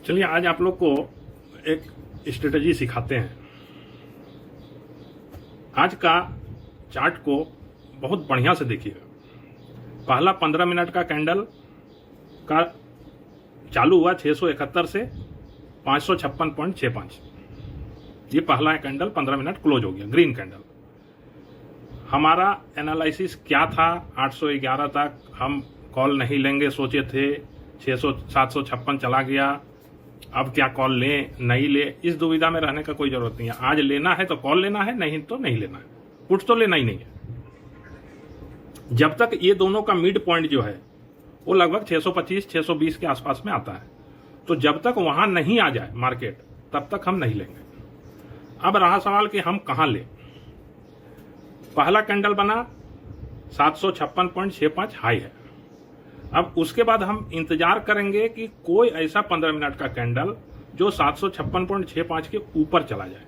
चलिए आज आप लोग को एक स्ट्रेटजी सिखाते हैं। आज का चार्ट को बहुत बढ़िया से देखिएगा। पहला 15 मिनट का कैंडल का चालू हुआ 671 से 556.65। ये पहला कैंडल 15 मिनट क्लोज हो गया, ग्रीन कैंडल। हमारा एनालिसिस क्या था? 811 तक हम कॉल नहीं लेंगे सोचे थे, 756 चला गया, अब क्या कॉल लें नहीं ले, इस दुविधा में रहने का कोई जरूरत नहीं है। आज लेना है तो कॉल लेना है, नहीं तो नहीं लेना है, पुट तो लेना ही नहीं है। जब तक ये दोनों का मिड पॉइंट जो है वो लगभग 625-620 के आसपास में आता है, तो जब तक वहां नहीं आ जाए मार्केट तब तक हम नहीं लेंगे। अब रहा सवाल कि हम कहां लें। पहला कैंडल बना 756.65 हाई है। अब उसके बाद हम इंतजार करेंगे कि कोई ऐसा 15 मिनट का कैंडल जो 756.65 के ऊपर चला जाए।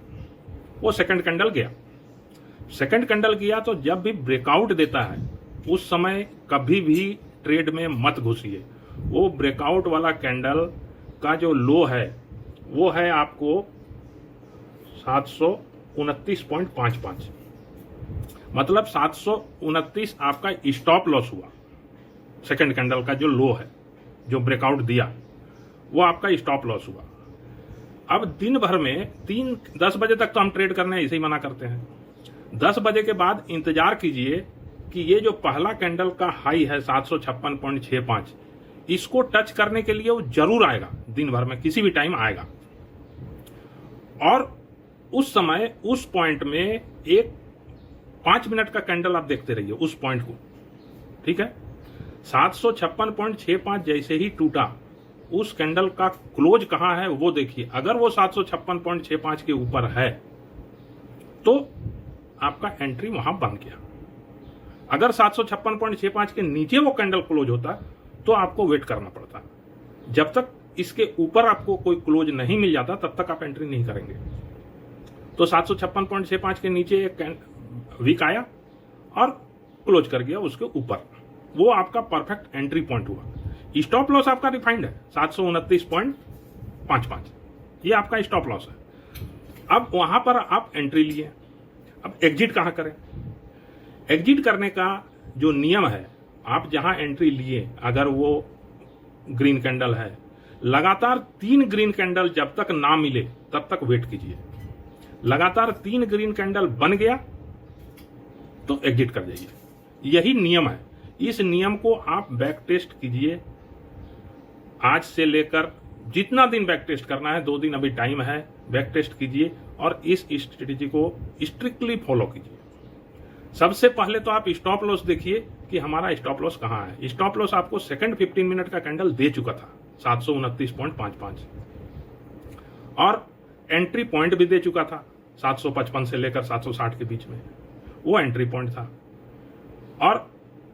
वो सेकंड कैंडल गया। सेकंड कैंडल गया तो जब भी ब्रेकआउट देता है उस समय कभी भी ट्रेड में मत घुसिए। वो ब्रेकआउट वाला कैंडल का जो लो है वो है आपको 729.55, मतलब 729 आपका स्टॉप लॉस हुआ। सेकंड कैंडल का जो लो है, जो ब्रेकआउट दिया, वो आपका स्टॉप लॉस हुआ। अब दिन भर में 10 बजे तक तो हम ट्रेड करने ऐसे ही मना करते हैं। 10 बजे के बाद इंतजार कीजिए कि ये जो पहला कैंडल का हाई है 756.65, इसको टच करने के लिए वो जरूर आएगा, दिन भर में किसी भी टाइम आएगा। और उस समय उस पॉइंट में एक 5 मिनट का कैंडल आप देखते रहिए उस पॉइंट को, ठीक है। 756.65 जैसे ही टूटा, उस कैंडल का क्लोज कहां है वो देखिए। अगर वो 756.65 के ऊपर है तो आपका एंट्री वहां बन गया। अगर 756.65 के नीचे वो कैंडल क्लोज होता तो आपको वेट करना पड़ता। जब तक इसके ऊपर आपको कोई क्लोज नहीं मिल जाता तब तक आप एंट्री नहीं करेंगे। तो 756.65 के नीचे एक वीक आया और क्लोज कर गया उसके ऊपर, वो आपका परफेक्ट एंट्री पॉइंट हुआ। स्टॉप लॉस आपका डिफाइंड है 729.55, ये आपका स्टॉप लॉस है। अब वहां पर आप एंट्री लिए। अब एग्जिट कहां करें? एग्जिट करने का जो नियम है, आप जहां एंट्री लिए, अगर वो ग्रीन कैंडल है, लगातार 3 ग्रीन कैंडल जब तक ना मिले तब तक वेट कीजिए। लगातार 3 ग्रीन कैंडल बन गया तो एग्जिट कर जाइए। यही नियम है। इस नियम को आप बैक टेस्ट कीजिए। आज से लेकर जितना दिन बैक टेस्ट करना है, 2 दिन अभी टाइम है, बैक टेस्ट कीजिए और इस स्ट्रेटेजी को स्ट्रिक्टली फॉलो कीजिए। सबसे पहले तो आप स्टॉप लॉस देखिए कि हमारा स्टॉप लॉस कहां है। स्टॉप लॉस आपको सेकंड 15 मिनट का कैंडल दे चुका था 729.55 और एंट्री पॉइंट भी दे चुका था 755 से लेकर 760 के बीच में, वो एंट्री पॉइंट था। और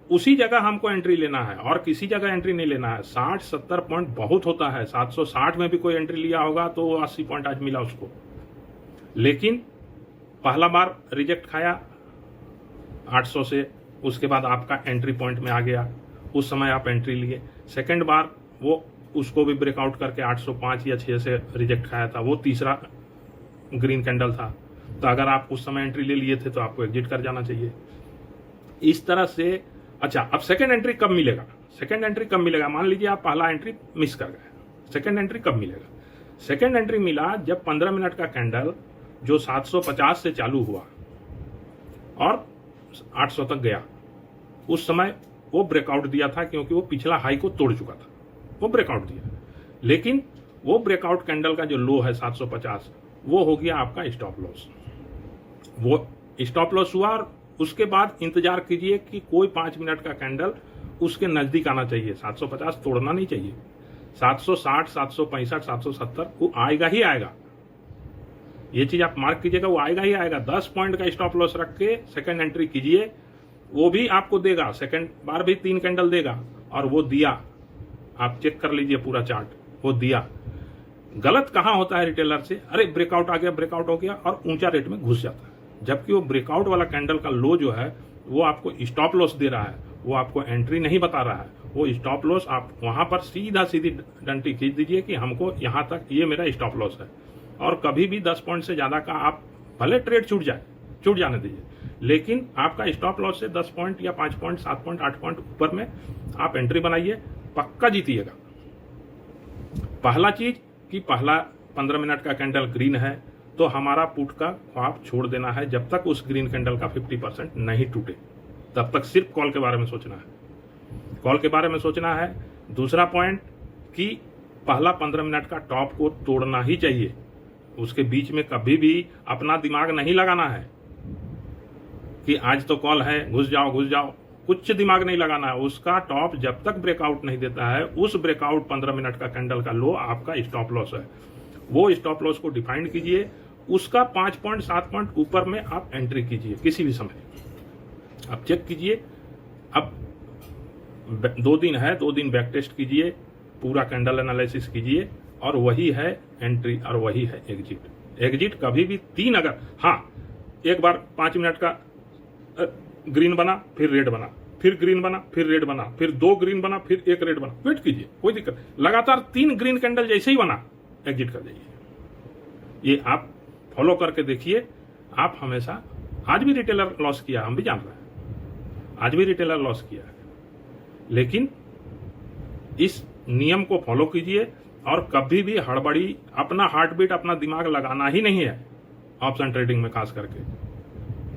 उसी जगह हमको एंट्री लेना है और किसी जगह एंट्री नहीं लेना है। 60-70 पॉइंट बहुत होता है। 760 में भी कोई एंट्री लिया होगा तो 80 पॉइंट आज मिला उसको, लेकिन पहला बार रिजेक्ट खाया 800 से, उसके बाद आपका एंट्री पॉइंट में आ गया, उस समय आप एंट्री लिए। सेकंड बार वो उसको भी ब्रेकआउट करके 805 या 6 से रिजेक्ट खाया था, वो तीसरा ग्रीन कैंडल था। तो अगर आप उस समय एंट्री ले लिए थे तो आपको एग्जिट कर जाना चाहिए। इस तरह से। अच्छा, अब सेकंड एंट्री कब मिलेगा? सेकंड एंट्री कब मिलेगा? मान लीजिए आप पहला एंट्री मिस कर गए, सेकंड एंट्री कब मिलेगा? सेकंड एंट्री मिला जब 15 मिनट का कैंडल जो 750 से चालू हुआ और 800 तक गया, उस समय वो ब्रेकआउट दिया था, क्योंकि वो पिछला हाई को तोड़ चुका था, वो ब्रेकआउट दिया। लेकिन वो ब्रेकआउट कैंडल का जो लो है 750, वो हो गया आपका स्टॉप लॉस। वो स्टॉप लॉस हुआ और उसके बाद इंतजार कीजिए कि कोई 5 मिनट का कैंडल उसके नजदीक आना चाहिए। 750 तोड़ना नहीं चाहिए। 760, 765, 770 वो आएगा ही आएगा। ये चीज आप मार्क कीजिएगा, वो आएगा ही आएगा। 10 पॉइंट का स्टॉप लॉस रख के सेकंड एंट्री कीजिए, वो भी आपको देगा। सेकंड बार भी 3 कैंडल देगा और वो दिया। आप चेक कर लीजिए पूरा चार्ट, वो दिया। गलत कहां होता है रिटेलर से? अरे ब्रेकआउट आ गया, ब्रेकआउट हो गया और ऊंचा रेट में घुस जाता है, जबकि वो ब्रेकआउट वाला कैंडल का लो जो है वो आपको स्टॉप लॉस दे रहा है, वो आपको एंट्री नहीं बता रहा है, वो स्टॉप लॉस आप वहां पर सीधी डंटी खींच दीजिए कि हमको यहां तक ये मेरा स्टॉप लॉस है। और कभी भी 10 पॉइंट से ज्यादा का आप भले ट्रेड छूट जाने दीजिए, लेकिन आपका स्टॉप लॉस से 10 पॉइंट या 5 पॉइंट 7 पॉइंट 8 पॉइंट ऊपर में आप एंट्री बनाइए, पक्का जीतिएगा। पहला चीज कि पहला 15 मिनट का कैंडल ग्रीन है तो हमारा पुट का ख्वाब छोड़ देना है। जब तक उस ग्रीन कैंडल का 50% नहीं टूटे तब तक सिर्फ कॉल के बारे में सोचना है, कॉल के बारे में सोचना है। दूसरा पॉइंट कि पहला 15 मिनट का टॉप को तोड़ना ही चाहिए, उसके बीच में कभी भी अपना दिमाग नहीं लगाना है कि आज तो कॉल है घुस जाओ, कुछ दिमाग नहीं लगाना है। उसका टॉप जब तक ब्रेकआउट नहीं देता है, उस ब्रेकआउट 15 मिनट का कैंडल का लो आपका स्टॉप लॉस है। वो स्टॉप लॉस को डिफाइन कीजिए, उसका 5 पॉइंट 7 पॉइंट ऊपर में आप एंट्री कीजिए किसी भी समय। अब चेक कीजिए, अब 2 दिन है, 2 दिन बैक टेस्ट कीजिए, पूरा कैंडल एनालिसिस कीजिए, और वही है एंट्री और वही है एग्जिट कभी भी 3 अगर एक बार 5 मिनट का ग्रीन बना, फिर रेड बना, फिर ग्रीन बना, फिर रेड बना, फिर 2 ग्रीन बना, फिर 1 रेड बना, वेट कीजिए, कोई दिक्कत। लगातार 3 ग्रीन कैंडल जैसे ही बना एग्जिट कर जाइए। ये आप फॉलो करके देखिए, आप हमेशा, आज भी रिटेलर लॉस किया, हम भी जान रहे हैं, आज भी रिटेलर लॉस किया, लेकिन इस नियम को फॉलो कीजिए और कभी भी हड़बड़ी, अपना हार्ट बीट, अपना दिमाग लगाना ही नहीं है ऑप्शन ट्रेडिंग में, खास करके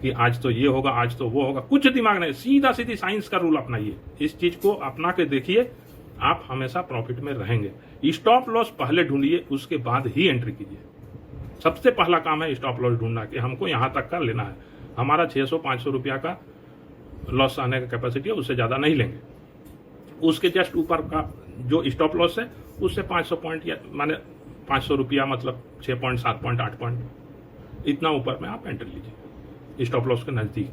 कि आज तो ये होगा, आज तो वो होगा, कुछ दिमाग नहीं, सीधी साइंस का रूल अपनाइए। इस चीज को अपना के देखिए, आप हमेशा प्रॉफिट में रहेंगे। स्टॉप लॉस पहले ढूंढिए, उसके बाद ही एंट्री कीजिए। सबसे पहला काम है स्टॉप लॉस ढूंढना कि हमको यहां तक का लेना है। हमारा 600-500 रुपया का लॉस आने का कैपेसिटी है, उससे ज्यादा नहीं लेंगे। उसके जस्ट ऊपर का जो स्टॉप लॉस है उससे 500 पॉइंट या माने 500 रुपया, मतलब 6 पॉइंट 7 पॉइंट 8 पॉइंट इतना ऊपर में आप एंट्री लीजिए स्टॉप लॉस के नजदीक।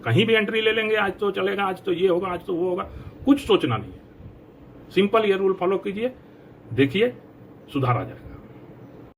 कहीं भी एंट्री ले लेंगे, आज तो चलेगा, आज तो ये होगा, आज तो वो होगा, कुछ सोचना नहीं है। सिंपल ये रूल फॉलो कीजिए, देखिए सुधार आ जाएगा।